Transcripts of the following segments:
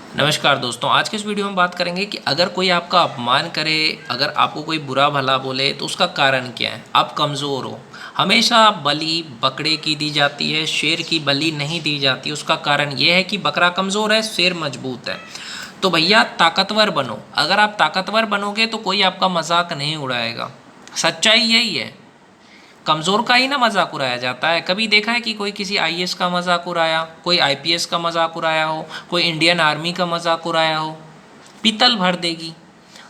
नमस्कार दोस्तों, आज के इस वीडियो में बात करेंगे कि अगर कोई आपका अपमान करे, अगर आपको कोई बुरा भला बोले तो उसका कारण क्या है। आप कमज़ोर हो। हमेशा बलि बकरे की दी जाती है, शेर की बलि नहीं दी जाती। उसका कारण ये है कि बकरा कमज़ोर है, शेर मजबूत है। तो भैया ताकतवर बनो। अगर आप ताकतवर बनोगे तो कोई आपका मजाक नहीं उड़ाएगा। सच्चाई यही है। कमज़ोर का ही ना मजाक उड़ाया जाता है। कभी देखा है कि कोई किसी आईएएस का मजाक उड़ाया, कोई आईपीएस का मजाक उड़ाया हो, कोई इंडियन आर्मी का मजाक उड़ाया हो? पीतल भर देगी।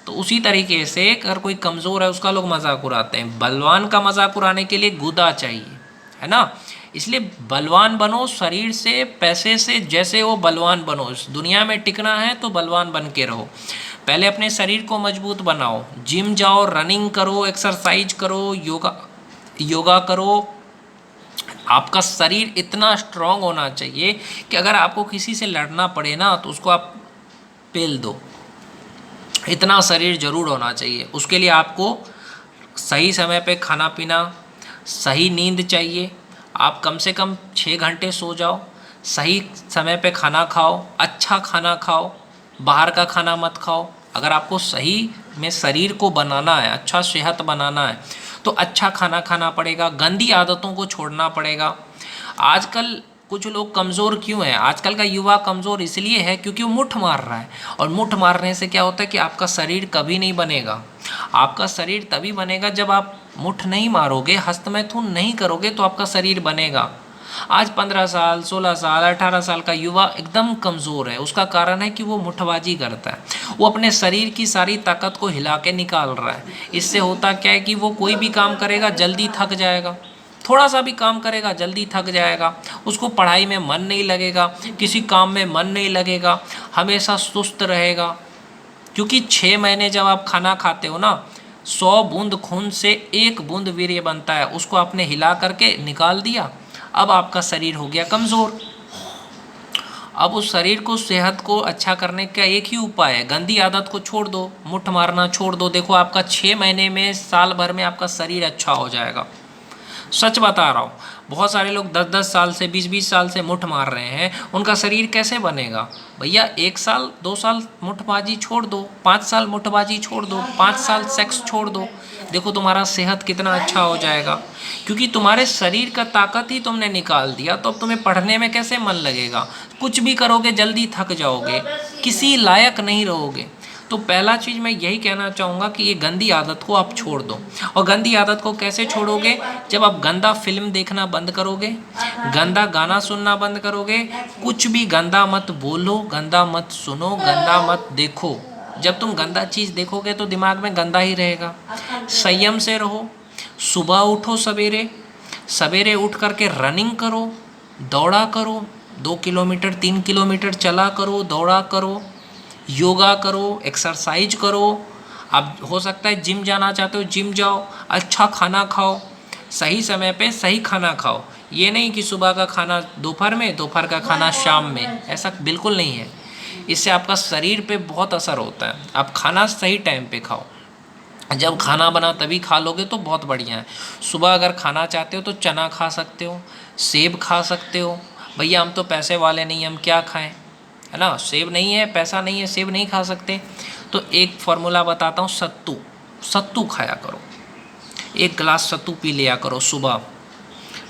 तो उसी तरीके से अगर कोई कमज़ोर है उसका लोग मजाक उड़ाते हैं। बलवान का मजाक उड़ाने के लिए गुदा चाहिए, है ना। इसलिए बलवान बनो, शरीर से पैसे से जैसे हो बलवान बनो। इस दुनिया में टिकना है तो बलवान बन के रहो। पहले अपने शरीर को मजबूत बनाओ, जिम जाओ, रनिंग करो, एक्सरसाइज करो, योगा योगा करो। आपका शरीर इतना स्ट्रांग होना चाहिए कि अगर आपको किसी से लड़ना पड़े ना तो उसको आप पेल दो। इतना शरीर जरूर होना चाहिए। उसके लिए आपको सही समय पे खाना पीना, सही नींद चाहिए। आप कम से कम 6 घंटे सो जाओ, सही समय पे खाना खाओ, अच्छा खाना खाओ, बाहर का खाना मत खाओ। अगर आपको सही में शरीर को बनाना है, अच्छा सेहत बनाना है, तो अच्छा खाना खाना पड़ेगा, गंदी आदतों को छोड़ना पड़ेगा। आजकल कुछ लोग कमज़ोर क्यों हैं? आजकल का युवा कमज़ोर इसलिए है क्योंकि वो मुठ मार रहा है। और मुठ मारने से क्या होता है कि आपका शरीर कभी नहीं बनेगा। आपका शरीर तभी बनेगा जब आप मुठ नहीं मारोगे, हस्तमैथुन नहीं करोगे, तो आपका शरीर बनेगा। आज 15 साल, 16 साल, 18 साल का युवा एकदम कमज़ोर है। उसका कारण है कि वो मुठबाजी करता है। वो अपने शरीर की सारी ताकत को हिला के निकाल रहा है। इससे होता क्या है कि वो कोई भी काम करेगा जल्दी थक जाएगा। थोड़ा सा भी काम करेगा जल्दी थक जाएगा। उसको पढ़ाई में मन नहीं लगेगा, किसी काम में मन नहीं लगेगा, हमेशा सुस्त रहेगा। क्योंकि 6 महीने जब आप खाना खाते हो ना, 100 बूंद खून से 1 बूंद वीर्य बनता है। उसको आपने हिला करके निकाल दिया, अब आपका शरीर हो गया कमज़ोर। अब उस शरीर को, सेहत को अच्छा करने का एक ही उपाय है, गंदी आदत को छोड़ दो, मुठ मारना छोड़ दो। देखो आपका 6 महीने में, साल भर में आपका शरीर अच्छा हो जाएगा। सच बता रहा हूँ। बहुत सारे लोग 10-10 साल से, 20-20 साल से मुठ मार रहे हैं, उनका शरीर कैसे बनेगा? भैया 1 साल 2 साल मुठबाजी छोड़ दो, 5 साल मुठबाजी छोड़ दो, 5 साल सेक्स छोड़ दो। देखो तुम्हारा सेहत कितना अच्छा हो जाएगा। क्योंकि तुम्हारे शरीर का ताकत ही तुमने निकाल दिया, तो अब तुम्हें पढ़ने में कैसे मन लगेगा? कुछ भी करोगे जल्दी थक जाओगे, किसी लायक नहीं रहोगे। तो पहला चीज़ मैं यही कहना चाहूँगा कि ये गंदी आदत को आप छोड़ दो। और गंदी आदत को कैसे छोड़ोगे? जब आप गंदा फिल्म देखना बंद करोगे, गंदा गाना सुनना बंद करोगे, कुछ भी गंदा मत बोलो, गंदा मत सुनो, गंदा मत देखो। जब तुम गंदा चीज़ देखोगे तो दिमाग में गंदा ही रहेगा। संयम से रहो। सुबह उठो सवेरे, सवेरे उठ करके रनिंग करो, दौड़ा करो, 2 किलोमीटर 3 किलोमीटर चला करो, दौड़ा करो, योगा करो, एक्सरसाइज करो। आप हो सकता है जिम जाना चाहते हो, जिम जाओ, अच्छा खाना खाओ, सही समय पे सही खाना खाओ। ये नहीं कि सुबह का खाना दोपहर में, दोपहर का खाना शाम में, ऐसा बिल्कुल नहीं है। इससे आपका शरीर पे बहुत असर होता है। आप खाना सही टाइम पे खाओ। जब खाना बना तभी खा लोगे तो बहुत बढ़िया है। सुबह अगर खाना चाहते हो तो चना खा सकते हो, सेब खा सकते हो। भैया हम तो पैसे वाले नहीं, हम क्या खाएं, है ना। सेब नहीं है, पैसा नहीं है, सेब नहीं खा सकते। तो एक फार्मूला बताता हूँ, सत्तू। सत्तू खाया करो, 1 गिलास सत्तू पी लिया करो सुबह।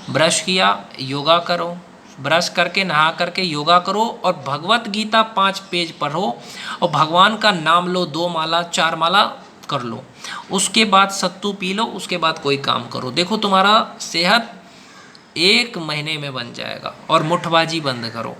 ब्रश किया, योगा करो, ब्रश करके नहा करके योगा करो, और भगवत गीता 5 पेज पढ़ो, और भगवान का नाम लो, 2 माला 4 माला कर लो। उसके बाद सत्तू पी लो, उसके बाद कोई काम करो। देखो तुम्हारा सेहत 1 महीने में बन जाएगा। और मुठबाजी बंद करो।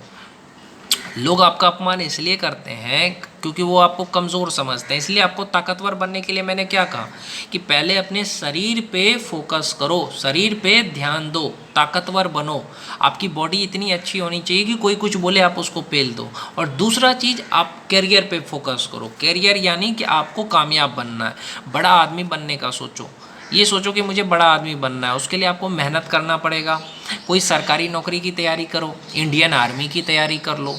लोग आपका अपमान इसलिए करते हैं क्योंकि वो आपको कमज़ोर समझते हैं। इसलिए आपको ताकतवर बनने के लिए मैंने क्या कहा कि पहले अपने शरीर पे फोकस करो, शरीर पे ध्यान दो, ताकतवर बनो। आपकी बॉडी इतनी अच्छी होनी चाहिए कि कोई कुछ बोले आप उसको पेल दो। और दूसरा चीज़, आप कैरियर पे फोकस करो। कैरियर यानी कि आपको कामयाब बनना है, बड़ा आदमी बनने का सोचो। ये सोचो कि मुझे बड़ा आदमी बनना है, उसके लिए आपको मेहनत करना पड़ेगा। कोई सरकारी नौकरी की तैयारी करो, इंडियन आर्मी की तैयारी कर लो,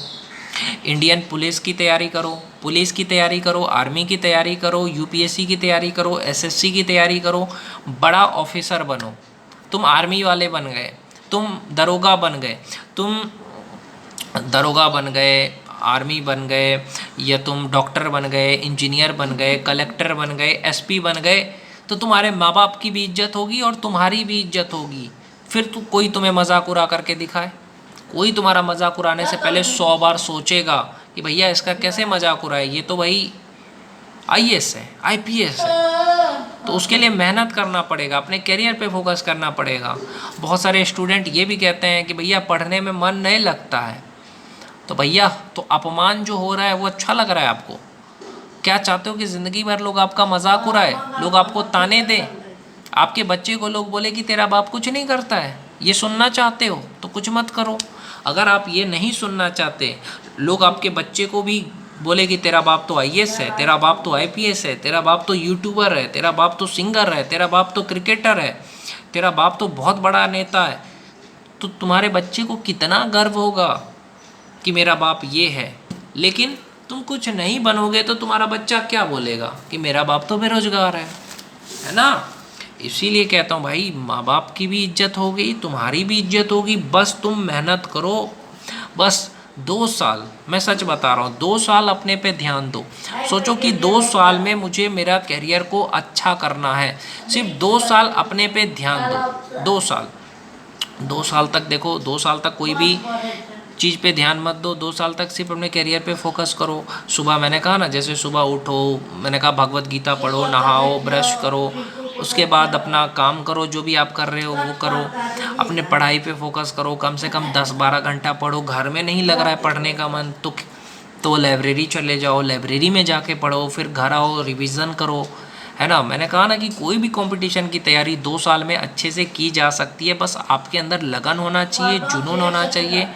इंडियन पुलिस की तैयारी करो, पुलिस की तैयारी करो, आर्मी की तैयारी करो, यूपीएससी की तैयारी करो, एसएससी की तैयारी करो। बड़ा ऑफिसर बनो। तुम आर्मी वाले बन गए, तुम दरोगा बन गए, तुम दरोगा बन गए, आर्मी बन गए, या तुम डॉक्टर बन गए, इंजीनियर बन गए, कलेक्टर बन गए, एसपी बन गए, तो तुम्हारे माँ बाप की भी इज्जत होगी और तुम्हारी भी इज्जत होगी। फिर कोई तुम्हें मजाक उड़ा करके दिखाए, कोई तुम्हारा मजाक उड़ाने से पहले 100 बार सोचेगा कि भैया इसका कैसे मजाक उड़ाए, ये तो भाई आईएएस है, आईपीएस है। तो उसके लिए मेहनत करना पड़ेगा, अपने करियर पे फोकस करना पड़ेगा। बहुत सारे स्टूडेंट ये भी कहते हैं कि भैया पढ़ने में मन नहीं लगता है। तो भैया तो अपमान जो हो रहा है वो अच्छा लग रहा है आपको? क्या चाहते हो कि ज़िंदगी भर लोग आपका मजाक उड़ाए, लोग आपको ताने दें, आपके बच्चे को लोग बोले कि तेरा बाप कुछ नहीं करता है? ये सुनना चाहते हो तो कुछ मत करो। अगर आप ये नहीं सुनना चाहते, लोग आपके बच्चे को भी बोले कि तेरा बाप तो आईएएस है, तेरा बाप तो आईपीएस है, तेरा बाप तो यूट्यूबर है, तेरा बाप तो सिंगर है, तेरा बाप तो क्रिकेटर है, तेरा बाप तो बहुत बड़ा नेता है, तो तुम्हारे बच्चे को कितना गर्व होगा कि मेरा बाप ये है। लेकिन तुम कुछ नहीं बनोगे तो तुम्हारा बच्चा क्या बोलेगा कि मेरा बाप तो बेरोजगार है ना। इसीलिए कहता हूँ भाई, माँ बाप की भी इज्जत होगी, तुम्हारी भी इज्जत होगी, बस तुम मेहनत करो। बस 2 साल, मैं सच बता रहा हूँ, 2 साल अपने पे ध्यान दो। सोचो कि 2 साल में मुझे मेरा करियर को अच्छा करना है, सिर्फ 2 साल अपने पे ध्यान दो। 2 साल तक देखो, 2 साल तक कोई भी चीज़ पे ध्यान मत दो। 2 साल तक सिर्फ अपने करियर पे फोकस करो। सुबह मैंने कहा ना, जैसे सुबह उठो, मैंने कहा भगवत गीता पढ़ो, नहाओ, ब्रश करो, उसके बाद अपना काम करो, जो भी आप कर रहे हो वो करो। अपने पढ़ाई पे फोकस करो, कम से कम 10-12 घंटा पढ़ो। घर में नहीं लग रहा है पढ़ने का मन तो लाइब्रेरी चले जाओ, लाइब्रेरी में जाके पढ़ो, फिर घर आओ, रिवीजन करो, है ना। मैंने कहा ना कि कोई भी कंपटीशन की तैयारी 2 साल में अच्छे से की जा सकती है। बस आपके अंदर लगन होना चाहिए, जुनून होना चाहिए।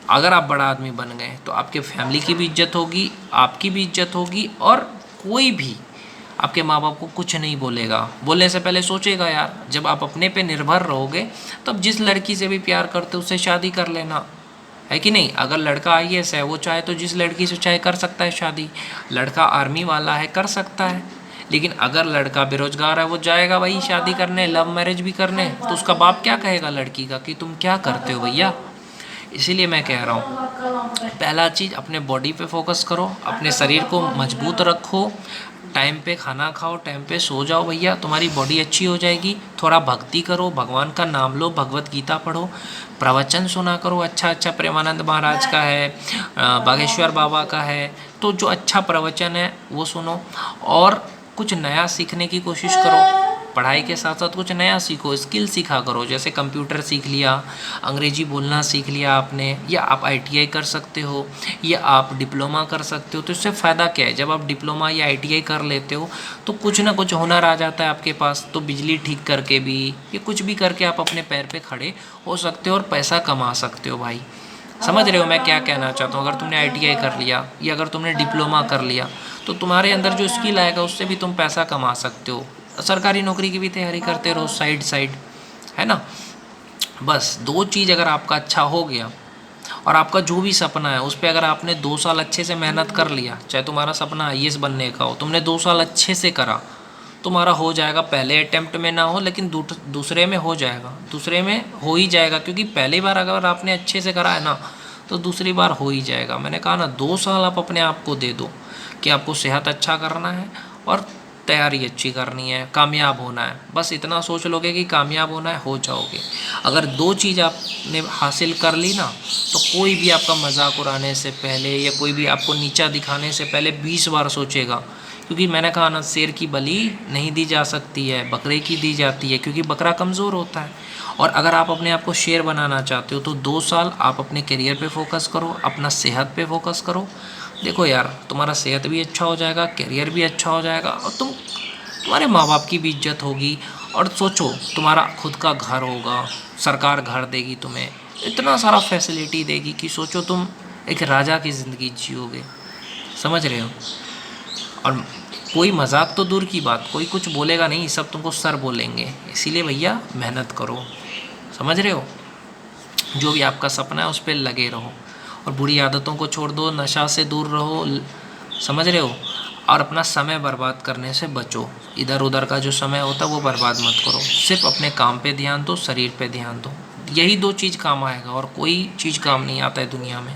अगर आप बड़ा आदमी बन गए तो आपके फैमिली की भी इज्जत होगी, आपकी भी इज्जत होगी, और कोई भी आपके माँ बाप को कुछ नहीं बोलेगा। बोलने से पहले सोचेगा यार, जब आप अपने पे निर्भर रहोगे तब जिस लड़की से भी प्यार करते हो उससे शादी कर लेना, है कि नहीं। अगर लड़का आईएएस है, वो चाहे तो जिस लड़की से चाहे कर सकता है शादी। लड़का आर्मी वाला है, कर सकता है। लेकिन अगर लड़का बेरोजगार है, वो जाएगा वही शादी करने, लव मैरिज भी करने, तो उसका बाप क्या कहेगा लड़की का कि तुम क्या करते हो भैया। इसीलिए मैं कह रहा हूँ, पहला चीज़ अपने बॉडी पे फोकस करो, अपने शरीर को मजबूत रखो, टाइम पे खाना खाओ, टाइम पे सो जाओ भैया, तुम्हारी बॉडी अच्छी हो जाएगी। थोड़ा भक्ति करो, भगवान का नाम लो, भगवत गीता पढ़ो, प्रवचन सुना करो। अच्छा प्रेमानंद महाराज का है, बागेश्वर बाबा का है, तो जो अच्छा प्रवचन है वो सुनो। और कुछ नया सीखने की कोशिश करो, पढ़ाई के साथ साथ कुछ नया सीखो, स्किल सीखा करो। जैसे कंप्यूटर सीख लिया, अंग्रेजी बोलना सीख लिया आपने, या आप आईटीआई कर सकते हो, या आप डिप्लोमा कर सकते हो। तो इससे फ़ायदा क्या है, जब आप डिप्लोमा या आईटीआई कर लेते हो तो कुछ ना कुछ हुनर आ जाता है आपके पास। तो बिजली ठीक करके भी, या कुछ भी करके आप अपने पैर पे खड़े हो सकते हो और पैसा कमा सकते हो भाई। समझ रहे हो मैं क्या कहना चाहता हूँ। अगर तुमने आईटीआई कर लिया या अगर तुमने डिप्लोमा कर लिया तो तुम्हारे अंदर जो स्किल आएगा उससे भी तुम पैसा कमा सकते हो। सरकारी नौकरी की भी तैयारी करते रहो साइड, है ना। बस 2 चीज़ अगर आपका अच्छा हो गया, और आपका जो भी सपना है उस पर अगर आपने 2 साल अच्छे से मेहनत कर लिया, चाहे तुम्हारा सपना आईएएस बनने का हो, तुमने 2 साल अच्छे से करा, तुम्हारा हो जाएगा। पहले अटेम्प्ट में ना हो लेकिन दूसरे में हो जाएगा, दूसरे में हो ही जाएगा, क्योंकि पहली बार अगर आपने अच्छे से करा है ना तो दूसरी बार हो ही जाएगा। मैंने कहा ना, 2 साल आप अपने आप को दे दो कि आपको सेहत अच्छा करना है और तैयारी अच्छी करनी है, कामयाब होना है। बस इतना सोच लोगे कि कामयाब होना है, हो जाओगे। अगर 2 चीज़ आपने हासिल कर ली ना, तो कोई भी आपका मजाक उड़ाने से पहले या कोई भी आपको नीचा दिखाने से पहले 20 बार सोचेगा। क्योंकि मैंने कहा ना, शेर की बलि नहीं दी जा सकती है, बकरे की दी जाती है, क्योंकि बकरा कमज़ोर होता है। और अगर आप अपने आप को शेर बनाना चाहते हो तो 2 साल आप अपने करियर पे फोकस करो, अपना सेहत पे फोकस करो। देखो यार, तुम्हारा सेहत भी अच्छा हो जाएगा, करियर भी अच्छा हो जाएगा, और तुम्हारे माँ बाप की भी इज्जत होगी। और सोचो, तुम्हारा खुद का घर होगा, सरकार घर देगी तुम्हें, इतना सारा फैसिलिटी देगी कि सोचो तुम एक राजा की ज़िंदगी जियोगे। समझ रहे हो। और कोई मजाक तो दूर की बात, कोई कुछ बोलेगा नहीं, सब तुमको सर बोलेंगे। इसीलिए भैया मेहनत करो, समझ रहे हो। जो भी आपका सपना है उस पर लगे रहो, और बुरी आदतों को छोड़ दो, नशा से दूर रहो, समझ रहे हो। और अपना समय बर्बाद करने से बचो। इधर उधर का जो समय होता है वो बर्बाद मत करो, सिर्फ अपने काम पे ध्यान दो, शरीर पे ध्यान दो। यही 2 चीज़ काम आएगा, और कोई चीज़ काम नहीं आता है दुनिया में।